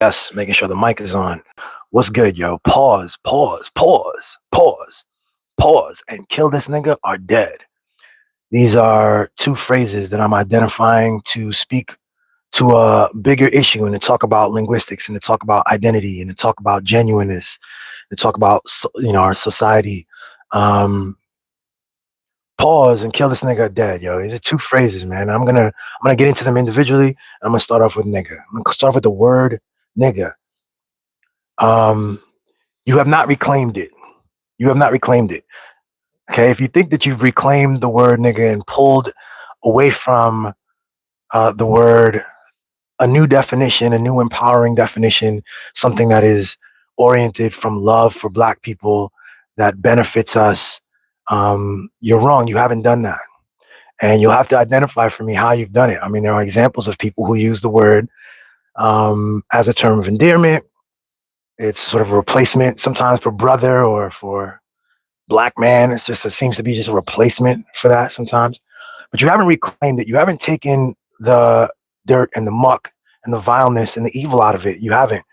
Yes, making sure the mic is on. What's good, yo? Pause, pause, pause, pause, pause, and kill this nigga are dead. These are two phrases that I'm identifying to speak to a bigger issue and to talk about linguistics and to talk about identity and to talk about genuineness, to talk about our society. Um, Pause and kill this nigga are dead, yo. These are two phrases, man. I'm gonna get into them individually. I'm gonna start off with nigga. I'm gonna start with the word nigga. Um, you have not reclaimed it. You have not reclaimed it. Okay. If you think that you've reclaimed the word nigga and pulled away from the word a new definition, a new empowering definition, something that is oriented from love for Black people that benefits us, you're wrong. You haven't done that. And you'll have to identify for me how you've done it. I mean, there are examples of people who use the word as a term of endearment. It's sort of a replacement sometimes for brother or for Black man. It seems to be just a replacement for that sometimes. But you haven't reclaimed it. You haven't taken the dirt and the muck and the vileness and the evil out of it. You haven't.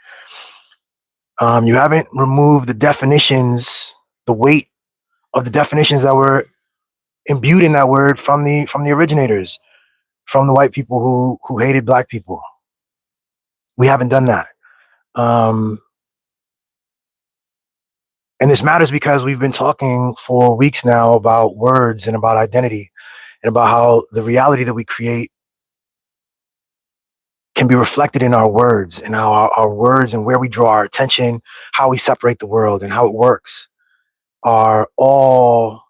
You haven't removed the definitions, the weight of the definitions that were imbued in that word from the originators, from the white people who hated Black people. We haven't done that. And this matters because we've been talking for weeks now about words and about identity and about how the reality that we create can be reflected in our words and how our words and where we draw our attention, how we separate the world and how it works are all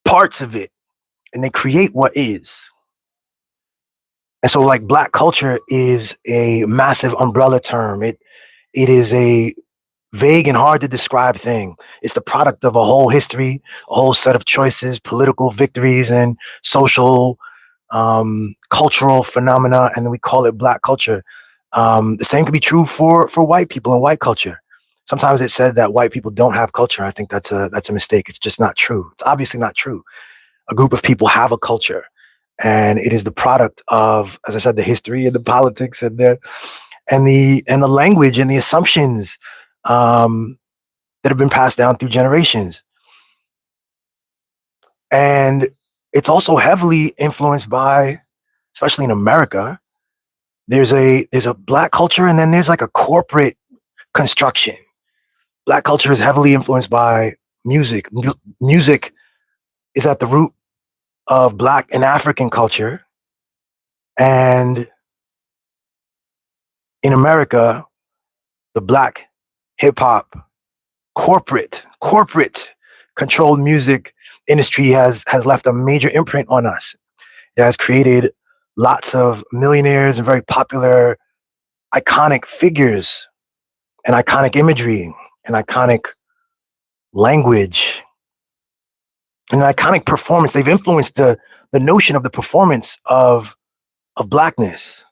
parts of it, and they create what is. And so like Black culture is a massive umbrella term. It is a vague and hard to describe thing. It's the product of a whole history, a whole set of choices, political victories, and social, cultural phenomena, and then we call it Black culture. The same could be true for white people and white culture. Sometimes it's said that white people don't have culture. I think that's a mistake. It's just not true. It's obviously not true. A group of people have a culture, and it is the product of, as I said, the history and the politics and the language and the assumptions that have been passed down through generations. And it's also heavily influenced by, especially in America, there's a Black culture, and then there's like a corporate construction. Black culture is heavily influenced by music. Music is at the root of Black and African culture. And in America, the Black hip hop corporate controlled music industry has left a major imprint on us. It has created lots of millionaires and very popular iconic figures and iconic imagery and iconic language and an iconic performance. They've influenced the notion of the performance of Blackness.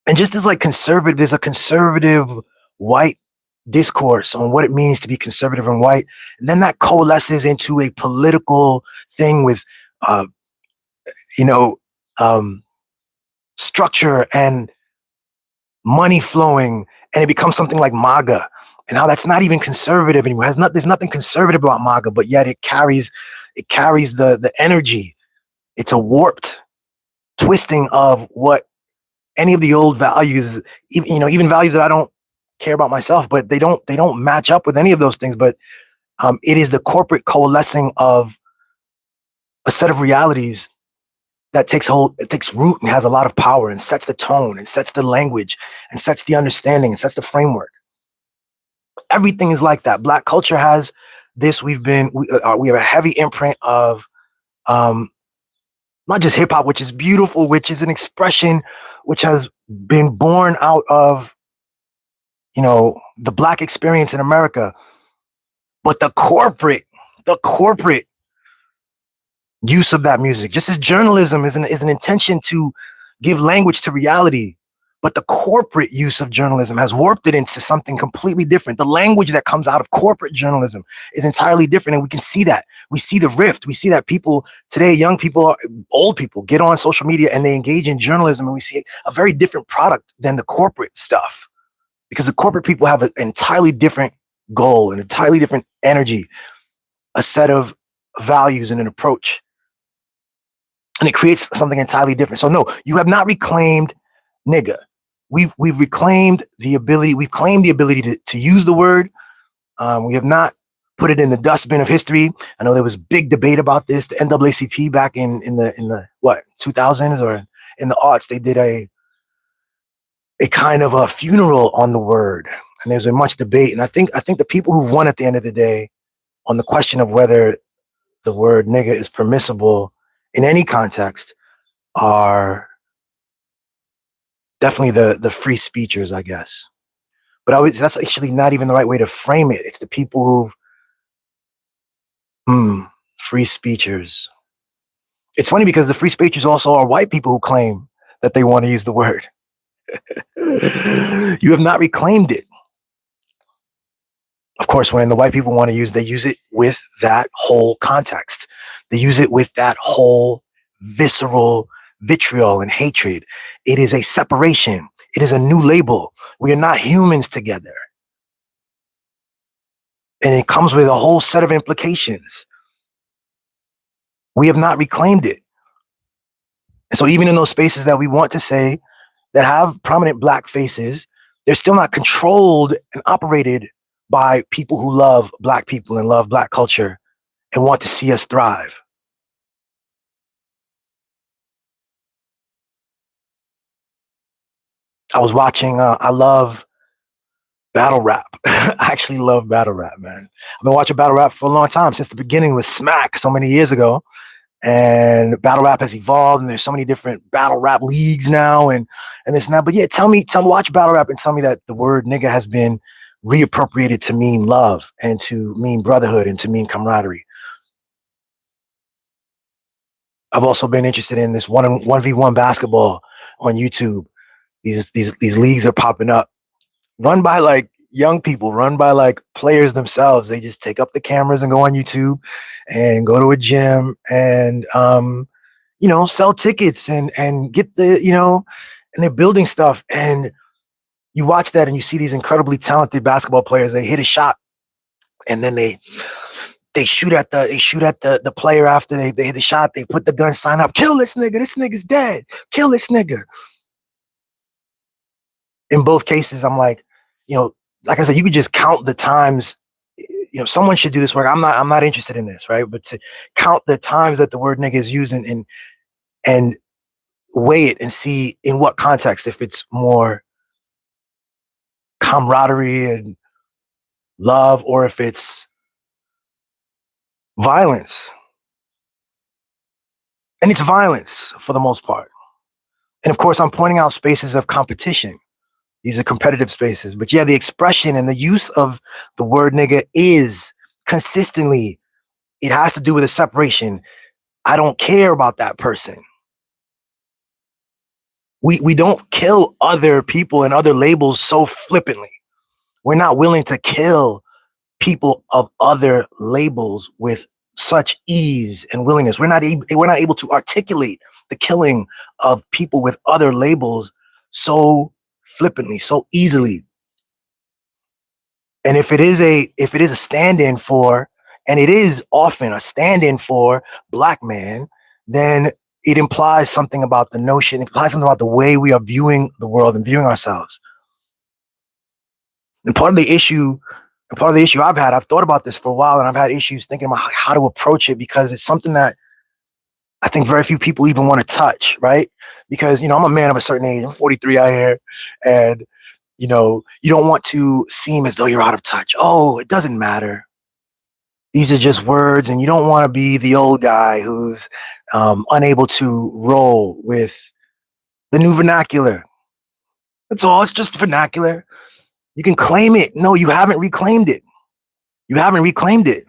And just as like conservative, there's a conservative white discourse on what it means to be conservative and white. And then that coalesces into a political thing with, you know, structure and money flowing, and it becomes something like MAGA, and how that's not even conservative anymore. There's nothing conservative about MAGA, but yet it carries the energy. It's a warped twisting of what any of the old values, even values that I don't care about myself, but they don't match up with any of those things. But it is the corporate coalescing of a set of realities that takes root and has a lot of power and sets the tone and sets the language and sets the understanding and sets the framework. Everything is like that. Black culture has this. We have a heavy imprint of not just hip hop, which is beautiful, which is an expression which has been born out of, the Black experience in America, but the corporate use of that music, just as journalism is an intention to give language to reality, but the corporate use of journalism has warped it into something completely different. The language that comes out of corporate journalism is entirely different, and we can see that. we see the rift. We see that people today, young people, old people, get on social media and they engage in journalism, and we see a very different product than the corporate stuff, because the corporate people have an entirely different goal, an entirely different energy, a set of values and an approach, and it creates something entirely different. So no, you have not reclaimed nigga. We've reclaimed the ability. We've claimed the ability to use the word. We have not put it in the dustbin of history. I know there was big debate about this. The NAACP back in the what 2000s or in the aughts, they did a kind of a funeral on the word, and there's been much debate. And I think the people who've won at the end of the day on the question of whether the word nigga is permissible in any context are definitely the free speechers, I guess. But that's actually not even the right way to frame it. It's the people free speechers. It's funny because the free speechers also are white people who claim that they want to use the word. You have not reclaimed it. Of course, when the white people want to use, they use it with that whole context. They use it with that whole visceral vitriol and hatred. It is a separation. It is a new label. We are not humans together. And it comes with a whole set of implications. We have not reclaimed it. And so even in those spaces that we want to say that have prominent black faces, they're still not controlled and operated by people who love black people and love black culture and want to see us thrive. I was watching, I love battle rap. I actually love battle rap, man. I've been watching battle rap for a long time, since the beginning with Smack so many years ago. And battle rap has evolved, and there's so many different battle rap leagues now and this now. But yeah, tell me, watch battle rap and tell me that the word nigga has been reappropriated to mean love and to mean brotherhood and to mean camaraderie. I've also been interested in this 1v1 basketball on YouTube. These leagues are popping up, run by like young people, run by like players themselves. They just take up the cameras and go on YouTube and go to a gym and sell tickets and get the, and they're building stuff. And you watch that and you see these incredibly talented basketball players. They hit a shot and then they shoot at the player after they hit the shot. They put the gun sign up, kill this nigga, this nigga's dead, kill this nigga. In both cases, I'm like, like I said, you could just count the times, someone should do this work. I'm not interested in this, right? But to count the times that the word nigga is used and weigh it and see in what context, if it's more camaraderie and love, or if it's violence. And it's violence for the most part. And of course, I'm pointing out spaces of competition. These are competitive spaces. But yeah, the expression and the use of the word nigga is consistently, it has to do with a separation. I don't care about that person. We don't kill other people and other labels so flippantly. We're not willing to kill people of other labels with such ease and willingness. We're not able to articulate the killing of people with other labels so flippantly, so easily. And if it is a stand-in for, and it is often a stand-in for black man, then it implies something about the notion, it implies something about the way we are viewing the world and viewing ourselves. And part of the issue I've thought about this for a while, and I've had issues thinking about how to approach it, because it's something that I think very few people even want to touch, right? Because, I'm a man of a certain age. I'm 43 out here, and, you don't want to seem as though you're out of touch. Oh, it doesn't matter. These are just words, and you don't want to be the old guy who's unable to roll with the new vernacular. That's all. It's just vernacular. You can claim it. No, you haven't reclaimed it. You haven't reclaimed it.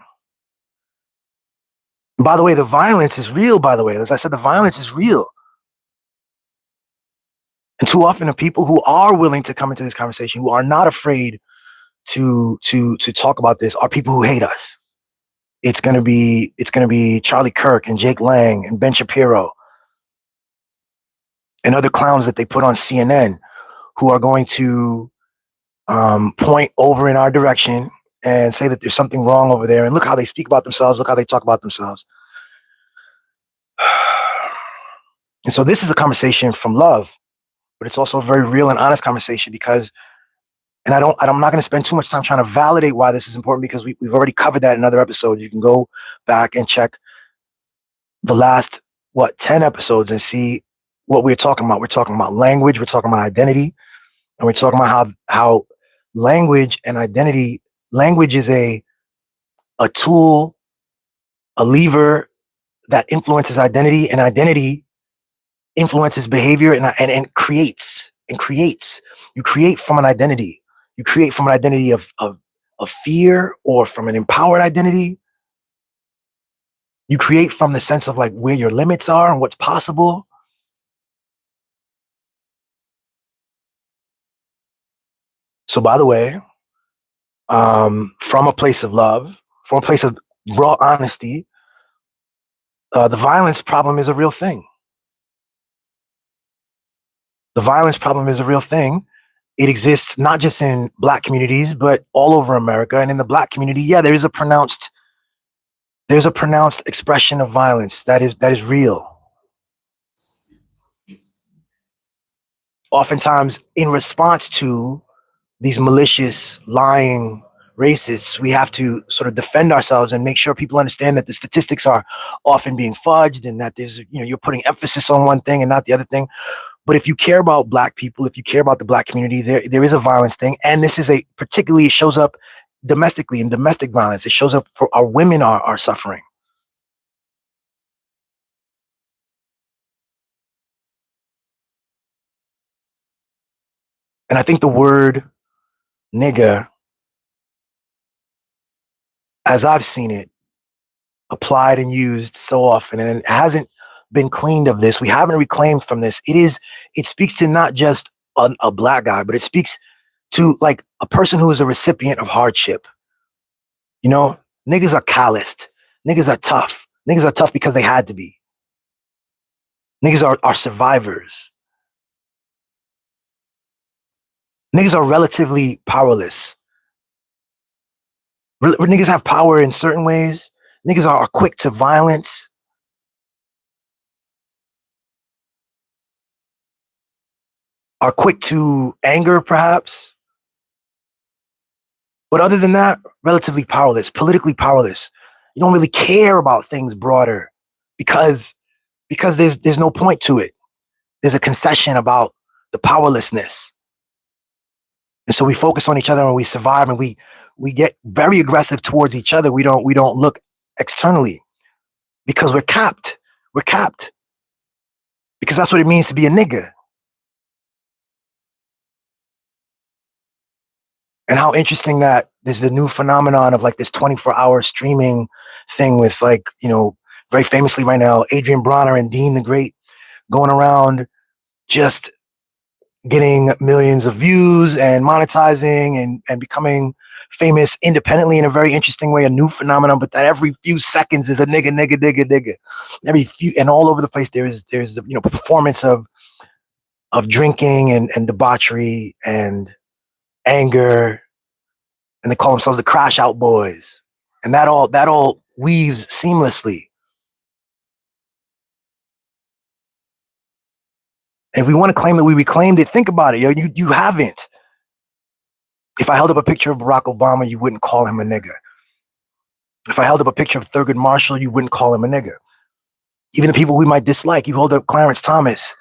And by the way, the violence is real, by the way. As I said, the violence is real. And too often the people who are willing to come into this conversation, who are not afraid to talk about this, are people who hate us. It's gonna be Charlie Kirk and Jake Lang and Ben Shapiro and other clowns that they put on CNN who are going to point over in our direction and say that there's something wrong over there. And look how they speak about themselves. Look how they talk about themselves. And so this is a conversation from love, but it's also a very real and honest conversation because, and I'm not going to spend too much time trying to validate why this is important because we've already covered that in other episodes. You can go back and check the last, 10 episodes and see what we're talking about. We're talking about language. We're talking about identity. And we're talking about how language and identity, language is a tool, a lever that influences identity, and identity influences behavior and creates. You create from an identity. You create from an identity of fear or from an empowered identity. You create from the sense of like where your limits are and what's possible. So by the way, from a place of love, from a place of raw honesty, the violence problem is a real thing. The violence problem is a real thing. It exists not just in Black communities, but all over America. And in the Black community, yeah, there's a pronounced expression of violence that is real. Oftentimes, in response to these malicious, lying racists, we have to sort of defend ourselves and make sure people understand that the statistics are often being fudged and that there's, you're putting emphasis on one thing and not the other thing. But if you care about Black people, if you care about the Black community, there is a violence thing. And this is particularly it shows up domestically in domestic violence. It shows up for our women are suffering. And I think the word nigga, as I've seen it, applied and used so often, and it hasn't been cleaned of this. We haven't reclaimed from this. It speaks to not just a Black guy, but it speaks to like a person who is a recipient of hardship. Niggas are calloused. Niggas are tough. Niggas are tough because they had to be. Niggas are survivors. Niggas are relatively powerless. Niggas have power in certain ways. Niggas are quick to violence. Are quick to anger, perhaps. But other than that, relatively powerless, politically powerless. You don't really care about things broader because there's no point to it. There's a concession about the powerlessness. And so we focus on each other and we survive and we get very aggressive towards each other. We don't look externally because we're capped. We're capped. Because that's what it means to be a nigga. And how interesting that there's the new phenomenon of like this 24-hour streaming thing with like, very famously right now, Adrian Bronner and Dean the Great going around just getting millions of views and monetizing and becoming famous independently in a very interesting way, a new phenomenon, but that every few seconds is a nigga. Every few, and all over the place there's the performance of drinking and debauchery and anger, and they call themselves the Crash Out Boys. And that all weaves seamlessly. And if we want to claim that we reclaimed it, think about it, yo. You haven't. If I held up a picture of Barack Obama, you wouldn't call him a nigger. If I held up a picture of Thurgood Marshall, you wouldn't call him a nigger. Even the people we might dislike, you hold up Clarence Thomas.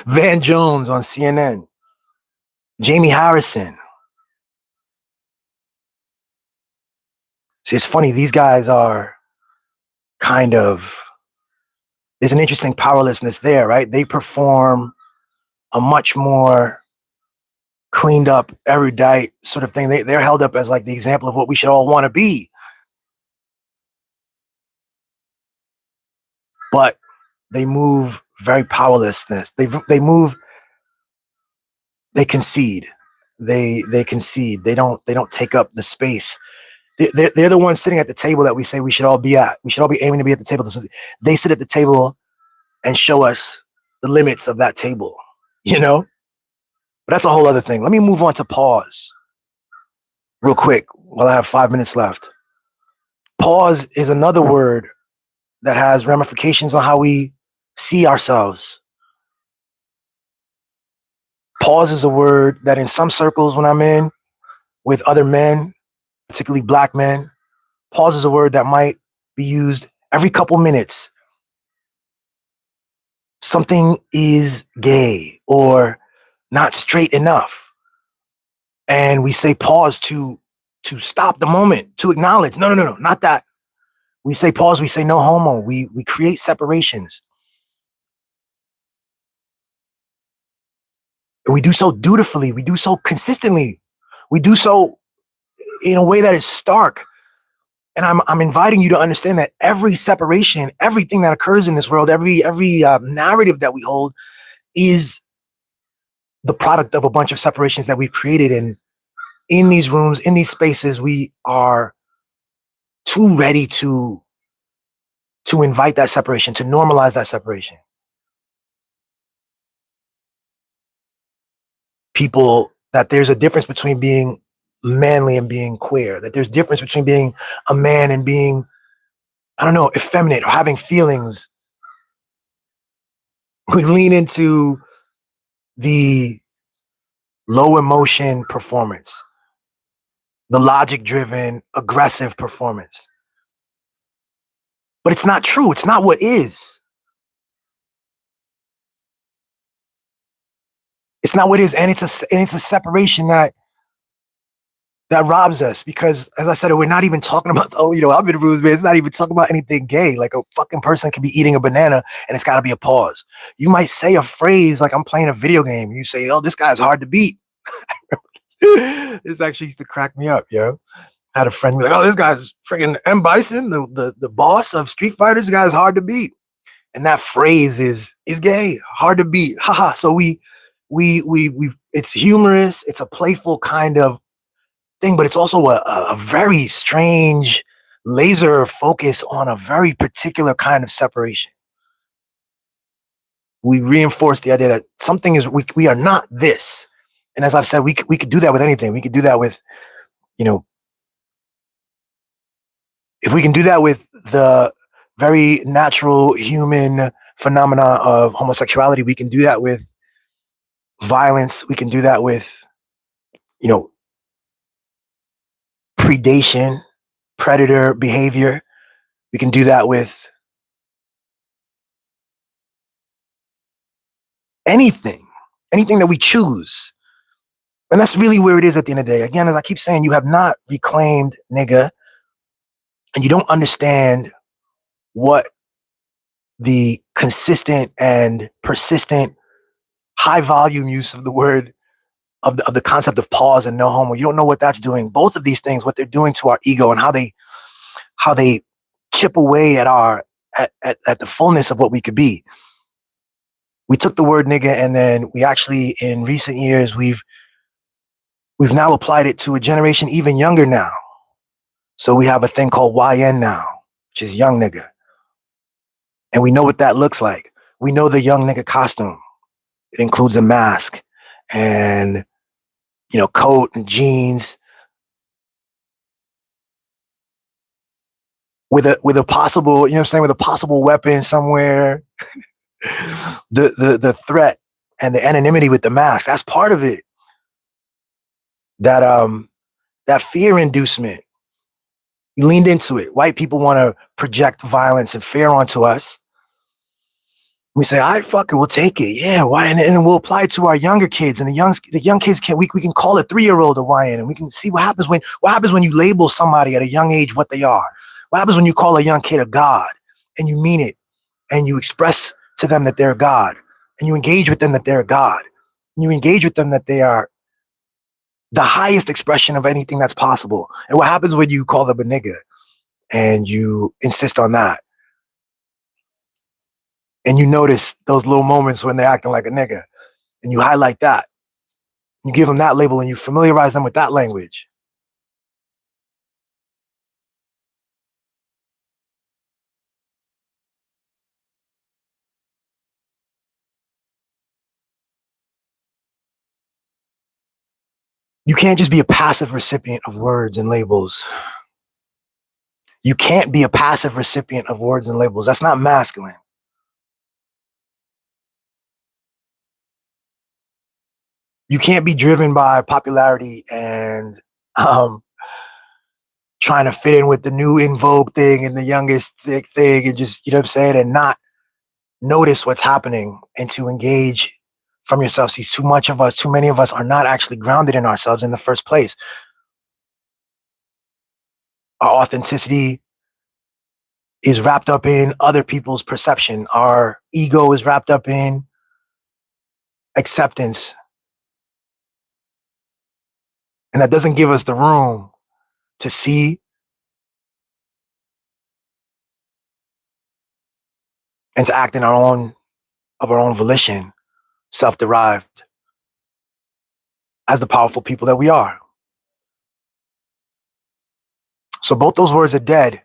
Van Jones on CNN. Jamie Harrison. See, it's funny, these guys are kind of, there's an interesting powerlessness there, right? They perform a much more cleaned up, erudite sort of thing. They're held up as like the example of what we should all want to be. But they move very powerlessness. They move. They concede. They concede. They don't take up the space. They're the ones sitting at the table that we say we should all be at. We should all be aiming to be at the table. So they sit at the table and show us the limits of that table. You know, but that's a whole other thing. Let me move on to pause real quick while I have 5 minutes left. Pause is another word that has ramifications on how we see ourselves. Pause is a word that in some circles when I'm in with other men, particularly black men, pause is a word that might be used every couple minutes. Something is gay or not straight enough. And we say pause to stop the moment, to acknowledge, no, not that. We say pause, we say no homo. We create separations. And we do so dutifully, we do so consistently, we do so in a way that is stark. And I'm inviting you to understand that every separation, everything that occurs in this world, every narrative that we hold is the product of a bunch of separations that we've created. And in these rooms, in these spaces, we are too ready to invite that separation, to normalize that separation. People, that there's a difference between being manly and being queer, that there's a difference between being a man and being, I don't know, effeminate or having feelings. We lean into the low emotion performance, the logic driven, aggressive performance. But it's not true. It's not what is. It's not what is. And it's a separation that robs us, because as I said, we're not even talking about, I'm in rooms, man. It's not even talking about anything gay. Like a fucking person can be eating a banana and it's got to be a pause. You might say a phrase like, I'm playing a video game. You say, oh, this guy's hard to beat. This actually used to crack me up, yo. I had a friend be like, oh, this guy's freaking M. Bison, the boss of Street Fighter. This guy's hard to beat. And that phrase is gay, hard to beat. Haha. So we it's humorous. It's a playful kind of thing, but it's also a very strange laser focus on a very particular kind of separation. We reinforce the idea that something is, we are not this. And as I've said, we could do that with anything. We could do that with, if we can do that with the very natural human phenomena of homosexuality, we can do that with violence. We can do that with, predation, predator behavior. We can do that with anything that we choose. And that's really where it is at the end of the day. Again, as I keep saying, you have not reclaimed nigga, and you don't understand what the consistent and persistent high volume use of the word, of the concept of pause and no homo. You don't know what that's doing. Both of these things, what they're doing to our ego and how they chip away at at the fullness of what we could be. We took the word nigga, and then we actually, in recent years, we've now applied it to a generation even younger now. So we have a thing called YN now, which is young nigga. And we know what that looks like. We know the young nigga costume. It includes a mask and, coat and jeans with a possible, with a possible weapon somewhere. The threat and the anonymity with the mask, that's part of it. That fear inducement. We leaned into it. White people want to project violence and fear onto us. We say, "I fucking will take it." Yeah, why? And we'll apply it to our younger kids, and the young kids can we can call a 3-year-old a YN, and we can see what happens when you label somebody at a young age what they are. What happens when you call a young kid a god and you mean it, and you express to them that they're a god, and you engage with them that they're a god, and you engage with them that they are the highest expression of anything that's possible. And what happens when you call them a nigga and you insist on that? And you notice those little moments when they're acting like a nigga, and you highlight that. You give them that label and you familiarize them with that language. You can't just be a passive recipient of words and labels. You can't be a passive recipient of words and labels. That's not masculine. You can't be driven by popularity and trying to fit in with the new in vogue thing and the youngest thing and just, you know what I'm saying, and not notice what's happening and to engage from yourself. See, too many of us are not actually grounded in ourselves in the first place. Our authenticity is wrapped up in other people's perception. Our ego is wrapped up in acceptance. And that doesn't give us the room to see and to act in our own volition, self-derived, as the powerful people that we are. So both those words are dead.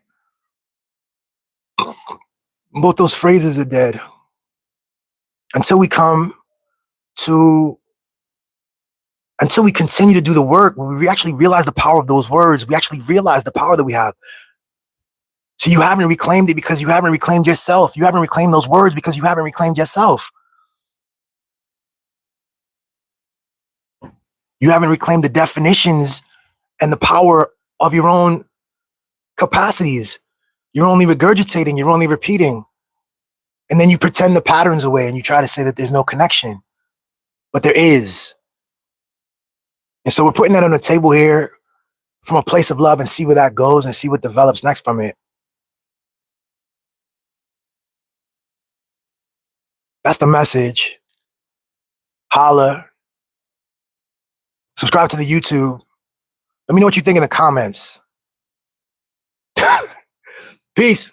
Both those phrases are dead until we continue to do the work, when we actually realize the power of those words, we actually realize the power that we have. So you haven't reclaimed it because you haven't reclaimed yourself. You haven't reclaimed those words because you haven't reclaimed yourself. You haven't reclaimed the definitions and the power of your own capacities. You're only regurgitating, you're only repeating. And then you pretend the patterns away and you try to say that there's no connection. But there is. And so we're putting that on the table here from a place of love and see where that goes and see what develops next from it. That's the message. Holla. Subscribe to the YouTube. Let me know what you think in the comments. Peace.